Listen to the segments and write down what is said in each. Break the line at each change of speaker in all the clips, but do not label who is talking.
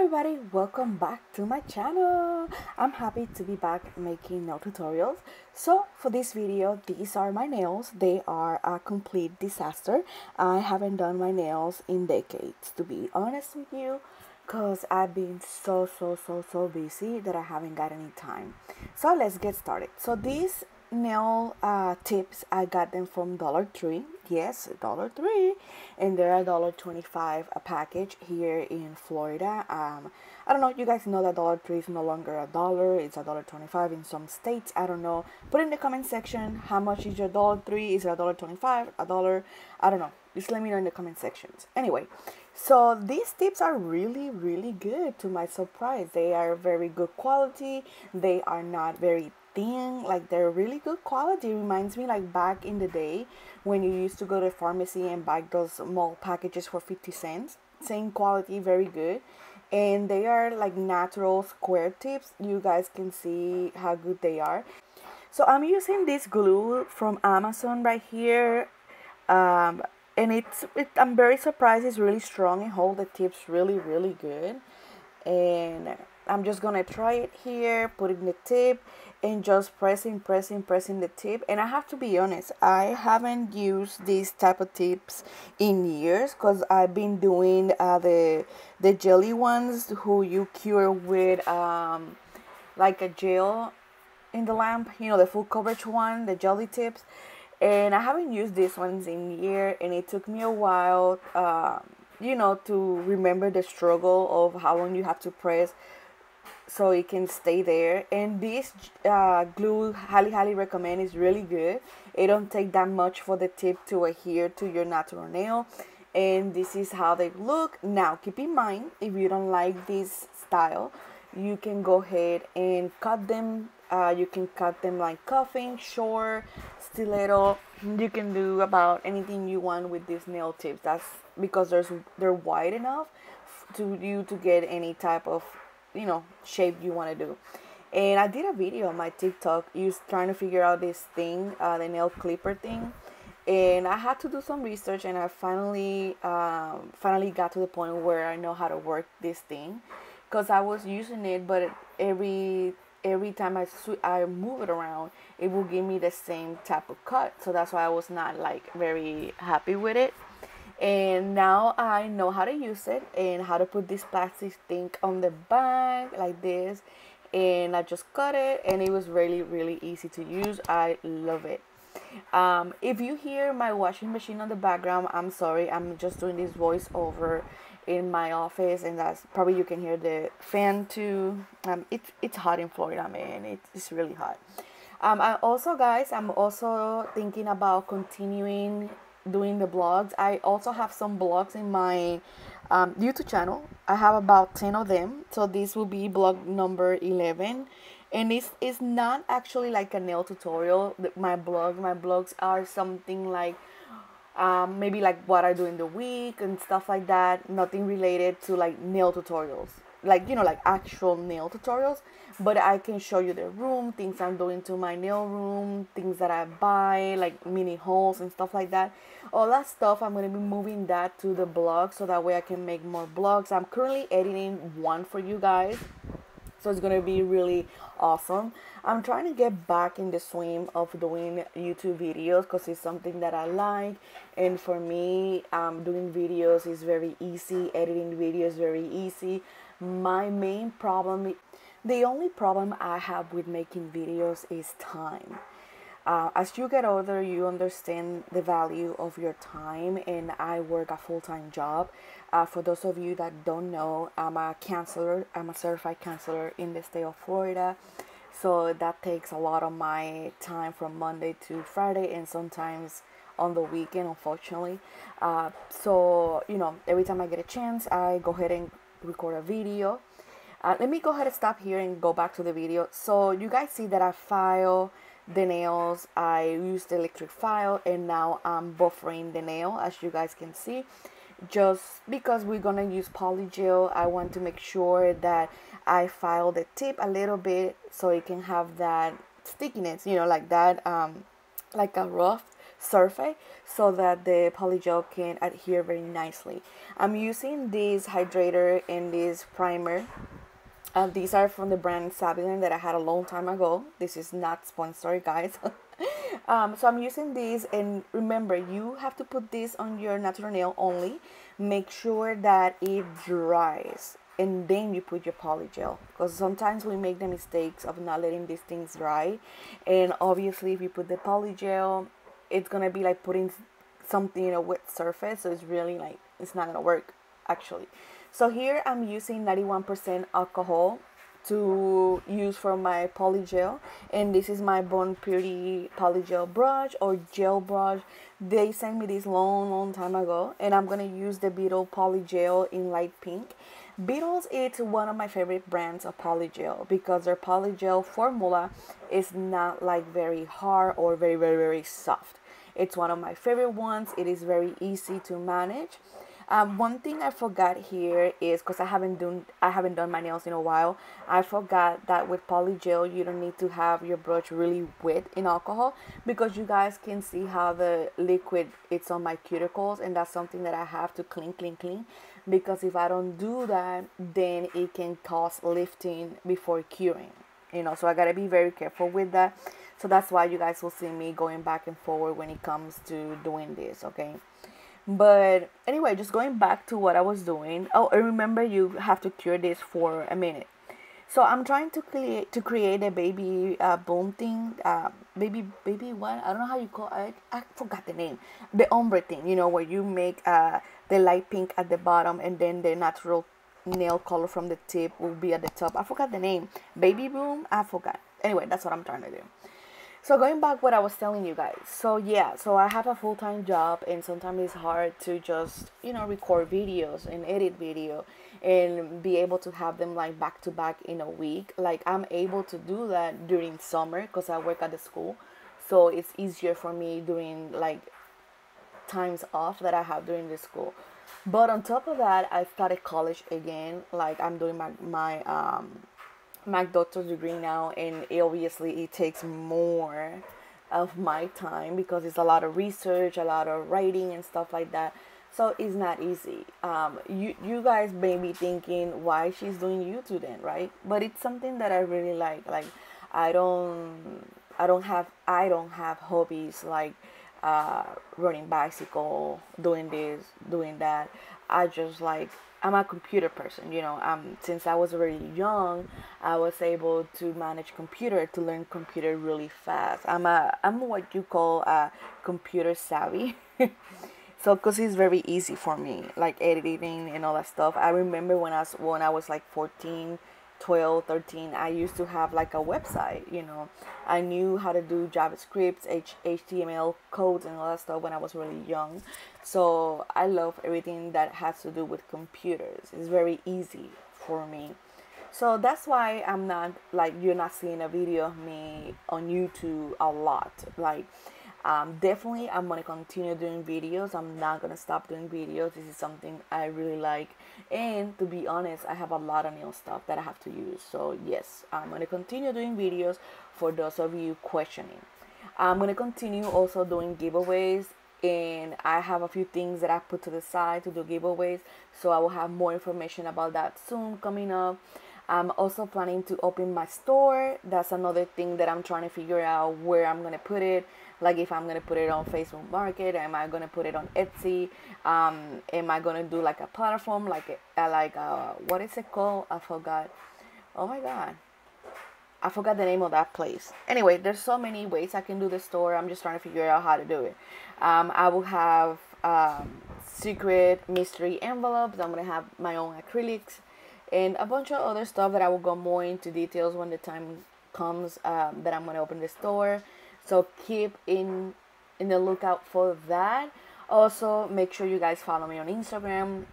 everybody, welcome back to my channel. I'm happy to be back making nail tutorials. So for this video, these are my nails. They are a complete disaster. I haven't done my nails in decades, to be honest with you, because I've been so busy that I haven't got any time. So let's get started. So these nail tips, I got them from Dollar Tree. Yes, Dollar Tree, and they're $1.25 a package here in Florida. I don't know, you guys know that Dollar Tree is no longer $1, it's $1.25 in some states. I don't know. Put in the comment section how much is your Dollar Tree. Is it $1.25, $1? I don't know. Just let me know in the comment sections. Anyway, so these tips are really good. To my surprise, they are very good quality. They are not very thin, like they're really good quality. It reminds me like back in the day when you used to go to the pharmacy and buy those small packages for 50 cents. Same quality, very good. And they are like natural square tips. You guys can see how good they are. So I'm using this glue from Amazon right here. And I'm very surprised. It's really strong and hold the tips really good. And I'm just gonna try it here, put in the tip, and just pressing the tip. And I have to be honest, I haven't used these type of tips in years, because I've been doing the jelly ones who you cure with like a gel in the lamp, you know, the full coverage one, the jelly tips. And I haven't used these ones in year, and it took me a while you know, to remember the struggle of how long you have to press so it can stay there. And this glue, highly recommend. Is really good. It don't take that much for the tip to adhere to your natural nail. And this is how they look. Now keep in mind, if you don't like this style, you can go ahead and cut them. You can cut them like cuffing, short, stiletto. You can do about anything you want with these nail tips. That's because they're wide enough to get any type of, you know, shape you want to do. And I did a video on my TikTok trying to figure out this thing, the nail clipper thing. And I had to do some research, and I finally got to the point where I know how to work this thing, because I was using it, but every time I move it around, it will give me the same type of cut. So that's why I was not like very happy with it. And now I know how to use it and how to put this plastic thing on the back like this. And I just cut it, and it was really easy to use. I love it. If you hear my washing machine on the background, I'm sorry. I'm just doing this voiceover in my office, and that's probably, you can hear the fan too. It's hot in Florida, man. It's really hot. I'm also thinking about continuing doing the blogs. I also have some blogs in my YouTube channel. I have about 10 of them. So this will be blog number 11. And it's not actually like a nail tutorial. My blogs are something like maybe like what I do in the week and stuff like that. Nothing related to like nail tutorials, like, you know, like actual nail tutorials. But I can show you the room, things I'm doing to my nail room, things that I buy, like mini holes and stuff like that. All that stuff, I'm going to be moving that to the blog, so that way I can make more blogs. I'm currently editing one for you guys, so it's gonna be really awesome. I'm trying to get back in the swing of doing YouTube videos, because it's something that I like. And for me, doing videos is very easy. Editing videos very easy. My main problem, the only problem I have with making videos, is time. As you get older, you understand the value of your time, and I work a full-time job. For those of you that don't know, I'm a counselor. I'm a certified counselor in the state of Florida. So that takes a lot of my time from Monday to Friday, and sometimes on the weekend, unfortunately. So, you know, every time I get a chance, I go ahead and record a video. Let me go ahead and stop here and go back to the video. So you guys see that I file the nails. I use the electric file, and now I'm buffering the nail, as you guys can see. Just because we're gonna use Polygel, I want to make sure that I file the tip a little bit so it can have that stickiness, you know, like that, like a rough surface so that the polygel can adhere very nicely. I'm using this hydrator and this primer. These are from the brand Savillon that I had a long time ago. This is not sponsored, guys. So I'm using these, and remember, you have to put this on your natural nail only. Make sure that it dries, and then you put your polygel, because sometimes we make the mistakes of not letting these things dry, and obviously if you put the polygel, it's gonna be like putting something in a wet surface, so it's really like it's not gonna work actually. So here I'm using 91% alcohol to use for my polygel, and this is my Bon Purity polygel brush or gel brush. They sent me this long time ago, and I'm gonna use the Beetle polygel in light pink. Beetles, it's one of my favorite brands of polygel because their polygel formula is not like very hard or very soft. It's one of my favorite ones. It is very easy to manage. One thing I forgot here is, because I haven't done my nails in a while, I forgot that with polygel you don't need to have your brush really wet in alcohol, because you guys can see how the liquid it's on my cuticles, and that's something that I have to clean, because if I don't do that, then it can cause lifting before curing, so I gotta be very careful with that. So that's why you guys will see me going back and forward when it comes to doing this, okay? But anyway, just going back to what I was doing. Oh, and remember, you have to cure this for a minute. So I'm trying to create a baby boom thing. Baby what? I don't know how you call it. I forgot the name. The ombre thing. Where you make the light pink at the bottom, and then the natural nail color from the tip will be at the top. I forgot the name. Baby boom. I forgot. Anyway, that's what I'm trying to do. So going back what I was telling you guys. So yeah, so I have a full-time job, and sometimes it's hard to just, record videos and edit video and be able to have them like back to back in a week. Like I'm able to do that during summer because I work at the school. So it's easier for me during like times off that I have during the school. But on top of that, I started college again. Like I'm doing my doctor's degree now, and obviously it takes more of my time because it's a lot of research, a lot of writing and stuff like that. So it's not easy. You guys may be thinking why she's doing YouTube then, right? But it's something that I really like. Like I don't have hobbies like riding bicycle, doing this, doing that. I'm a computer person, since I was really young, I was able to manage computer, to learn computer really fast. I'm what you call computer savvy. So because it's very easy for me, like editing and all that stuff. I remember when I was like 14, 12, 13, I used to have like a website, I knew how to do JavaScript, HTML codes and all that stuff when I was really young. So I love everything that has to do with computers. It's very easy for me. So that's why I'm not, like, you're not seeing a video of me on YouTube a lot. Like, definitely I'm gonna continue doing videos. I'm not gonna stop doing videos. This is something I really like, and to be honest, I have a lot of nail stuff that I have to use. So yes, I'm gonna continue doing videos for those of you questioning. I'm gonna continue also doing giveaways, and I have a few things that I put to the side to do giveaways, so I will have more information about that soon coming up. I'm also planning to open my store. That's another thing that I'm trying to figure out where I'm gonna put it. Like if I'm gonna put it on Facebook Market, am I gonna put it on Etsy? Am I gonna do like a platform, like what is it called? I forgot. Oh my god, I forgot the name of that place. Anyway, there's so many ways I can do the store. I'm just trying to figure out how to do it. I will have secret mystery envelopes. I'm gonna have my own acrylics and a bunch of other stuff that I will go more into details when the time comes that I'm gonna open the store. So keep in the lookout for that. Also, make sure you guys follow me on Instagram.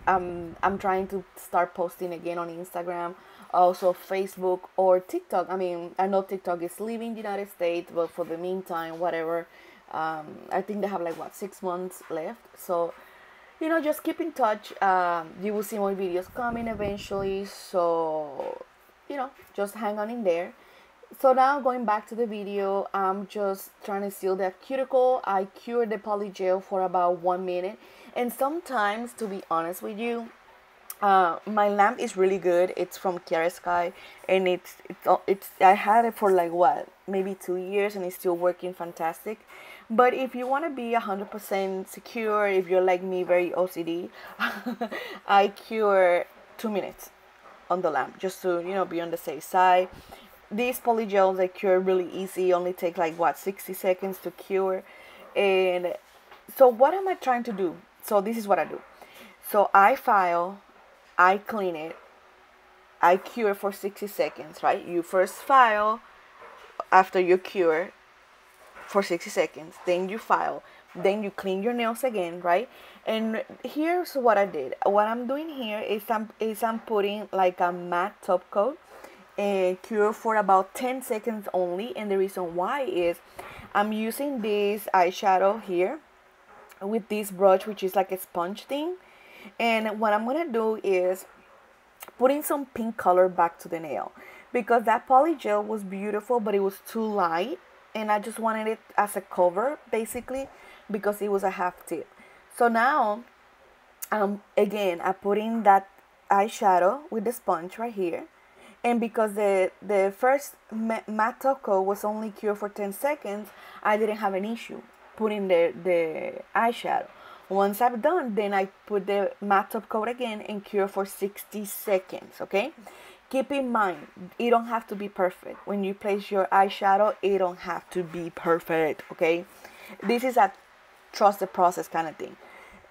I'm trying to start posting again on Instagram, also Facebook or TikTok. I mean, I know TikTok is leaving the United States, but for the meantime, whatever. I think they have like 6 months left. So, just keep in touch. You will see more videos coming eventually. So, just hang on in there. So now going back to the video, I'm just trying to seal that cuticle. I cured the polygel for about 1 minute. And sometimes, to be honest with you, my lamp is really good. It's from Sky, and it's I had it for like what, maybe 2 years, and it's still working fantastic. But if you want to be 100% secure, if you're like me, very OCD, I cure 2 minutes on the lamp just to be on the safe side. These polygels, they cure really easy, only take like what, 60 seconds to cure. And so what am I trying to do? So this is what I do. So I file, I clean it, I cure for 60 seconds, right? You first file after you cure for 60 seconds, then you file, then you clean your nails again, right? And here's what I did. What I'm doing here is I'm putting like a matte top coat and cure for about 10 seconds only. And the reason why is I'm using this eyeshadow here with this brush, which is like a sponge thing. And what I'm gonna do is putting some pink color back to the nail, because that polygel was beautiful, but it was too light, and I just wanted it as a cover basically, because it was a half tip. So now again, I put in that eyeshadow with the sponge right here. And because the first matte top coat was only cured for 10 seconds, I didn't have an issue putting the eyeshadow. Once I'm done, then I put the matte top coat again and cure for 60 seconds, okay? Keep in mind, it don't have to be perfect. When you place your eyeshadow, it don't have to be perfect, okay? This is a trust the process kind of thing.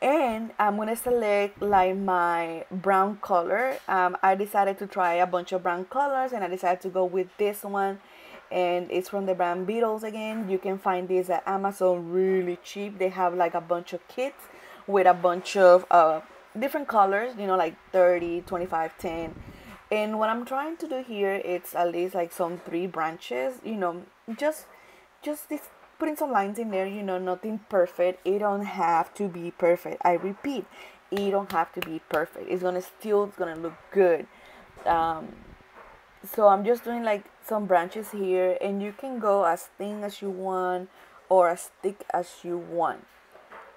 And I'm gonna select like my brown color. I decided to try a bunch of brown colors, and I decided to go with this one, and it's from the brand Beatles again. You can find this at Amazon really cheap. They have like a bunch of kits with a bunch of different colors, like 30, 25, 10. And what I'm trying to do here, it's at least like some 3 branches, just this, putting some lines in there, nothing perfect. It don't have to be perfect. I repeat, it don't have to be perfect. It's gonna look good. So I'm just doing like some branches here, and you can go as thin as you want or as thick as you want.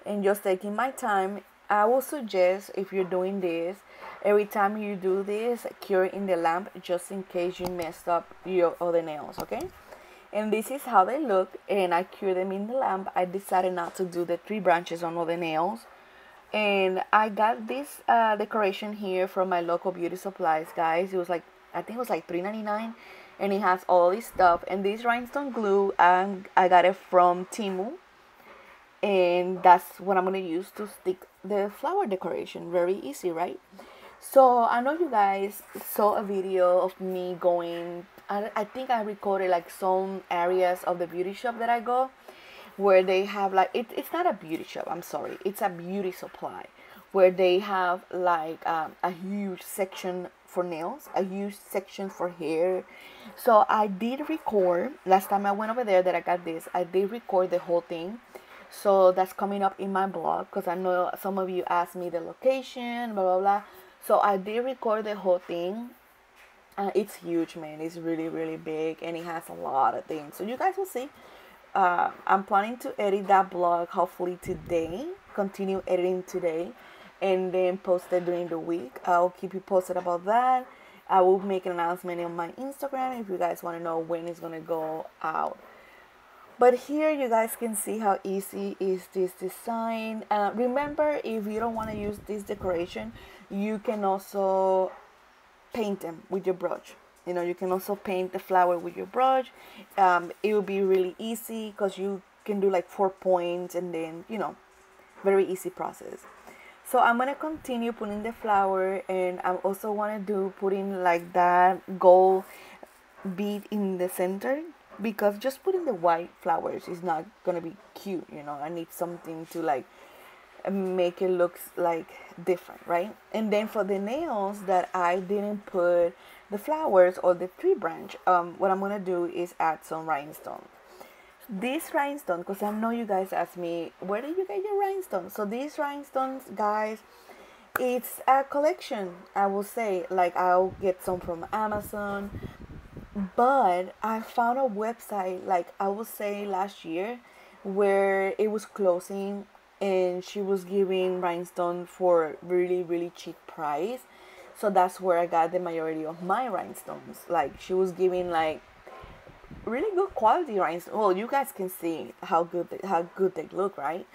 And just taking my time. I will suggest, if you're doing this, every time you do this, cure in the lamp, just in case you messed up your other nails, okay? And this is how they look, and I cure them in the lamp. I decided not to do the 3 branches on all the nails. And I got this decoration here from my local beauty supplies, guys. It was like, I think it was like $3.99, and it has all this stuff. And this rhinestone glue, I got it from Temu, and that's what I'm gonna use to stick the flower decoration. Very easy, right? So I know you guys saw a video of me going, I think I recorded like some areas of the beauty shop that I go, where they have like, it's not a beauty shop, I'm sorry, it's a beauty supply, where they have like a huge section for nails, a huge section for hair. So I did record, last time I went over there that I got this, I did record the whole thing. So that's coming up in my blog, because I know some of you asked me the location, blah blah blah. So I did record the whole thing. It's huge, man. It's really really big, and it has a lot of things, so you guys will see. I'm planning to edit that blog hopefully today, continue editing today, and then post it during the week. I'll keep you posted about that. I will make an announcement on my Instagram if you guys want to know when it's gonna go out. But here you guys can see how easy is this design. Remember, if you don't want to use this decoration, you can also paint them with your brush. You can also paint the flower with your brush. It will be really easy, because you can do like 4 points, and then very easy process. So I'm gonna continue putting the flower, and I also want to do putting like that gold bead in the center, because just putting the white flowers is not gonna be cute. I need something to like make it look like different, right? And then for the nails that I didn't put the flowers or the 3 branch, what I'm gonna do is add some rhinestones. This rhinestone, because I know you guys ask me, where did you get your rhinestones? So these rhinestones, guys, it's a collection, I will say. Like, I'll get some from Amazon, But I found a website, like I would say last year, where it was closing and she was giving rhinestone for really, really cheap price. So that's where I got the majority of my rhinestones. Like she was giving like really good quality rhinestones. Well, you guys can see how good they look, right?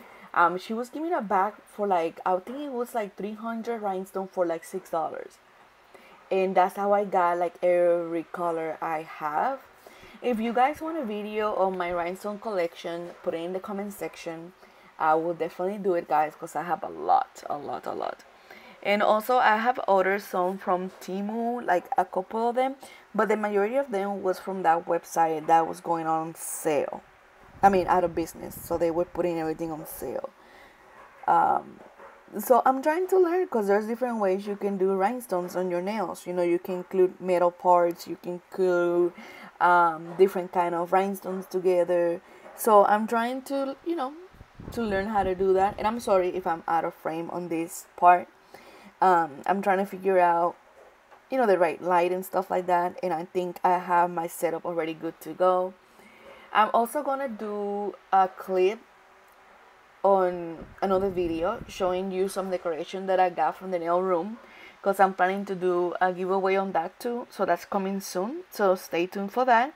She was giving a bag for like, I think it was like 300 rhinestone for like $6, and that's how I got like every color I have. If you guys want a video on my rhinestone collection, put it in the comment section. I will definitely do it, guys, because I have a lot. And also I have ordered some from Temu, like a couple of them, but the majority of them was from that website that was going on sale. I mean, out of business, so they were putting everything on sale. So I'm trying to learn, because there's different ways you can do rhinestones on your nails. You know, you can include metal parts, you can include different kind of rhinestones together. So I'm trying to, to learn how to do that. And I'm sorry if I'm out of frame on this part. I'm trying to figure out, the right light and stuff like that. And I think I have my setup already good to go. I'm also gonna do a clip on another video showing you some decoration that I got from the nail room, because I'm planning to do a giveaway on that too. So that's coming soon, so stay tuned for that.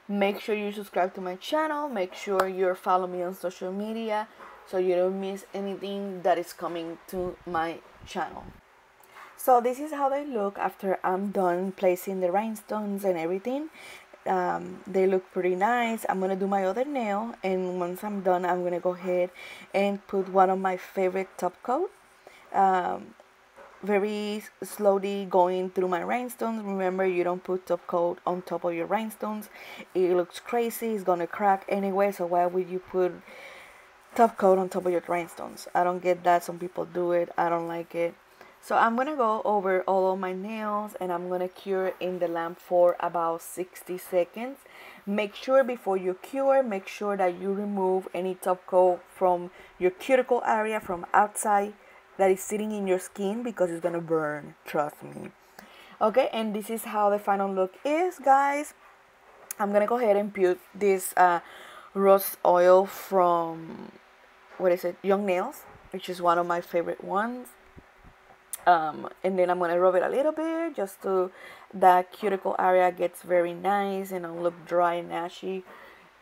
Make sure you subscribe to my channel. Make sure you're following me on social media so you don't miss anything that is coming to my channel. So this is how they look after I'm done placing the rhinestones and everything. They look pretty nice. I'm gonna do my other nail, and once I'm done, I'm gonna go ahead and put one of my favorite top coat, very slowly going through my rhinestones. Remember, you don't put top coat on top of your rhinestones. It looks crazy. It's gonna crack anyway, so why would you put top coat on top of your rhinestones? I don't get that. Some people do it. I don't like it. So I'm gonna go over all of my nails, and I'm gonna cure in the lamp for about 60 seconds. Make sure before you cure, make sure that you remove any top coat from your cuticle area from outside that is sitting in your skin, because it's gonna burn, trust me. Okay, and this is how the final look is, guys. I'm gonna go ahead and put this rose oil from, what is it, Young Nails, which is one of my favorite ones. And then I'm gonna rub it a little bit just to that cuticle area gets very nice and don't look dry and ashy.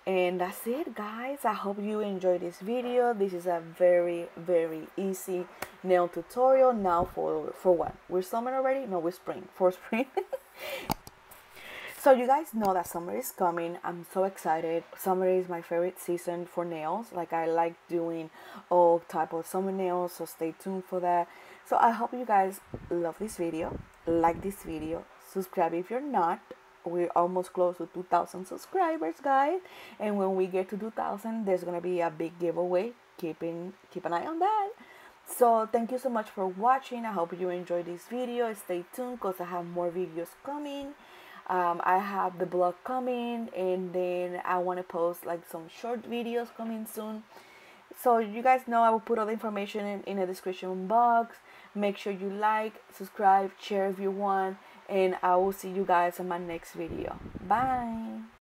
And that's it, guys. I hope you enjoyed this video. This is a very easy nail tutorial. Now for what? We're summer already? No, we're spring. For spring. So you guys know that summer is coming. I'm so excited. Summer is my favorite season for nails. Like, I like doing all type of summer nails, so stay tuned for that. So I hope you guys love this video, like this video, subscribe if you're not. We're almost close to 2,000 subscribers, guys, and when we get to 2,000, there's gonna be a big giveaway. Keep an eye on that. So thank you so much for watching. I hope you enjoyed this video. Stay tuned, because I have more videos coming. I have the blog coming, and then I want to post like some short videos coming soon. So you guys know I will put all the information in the description box. Make sure you like, subscribe, share if you want, and I will see you guys in my next video. Bye.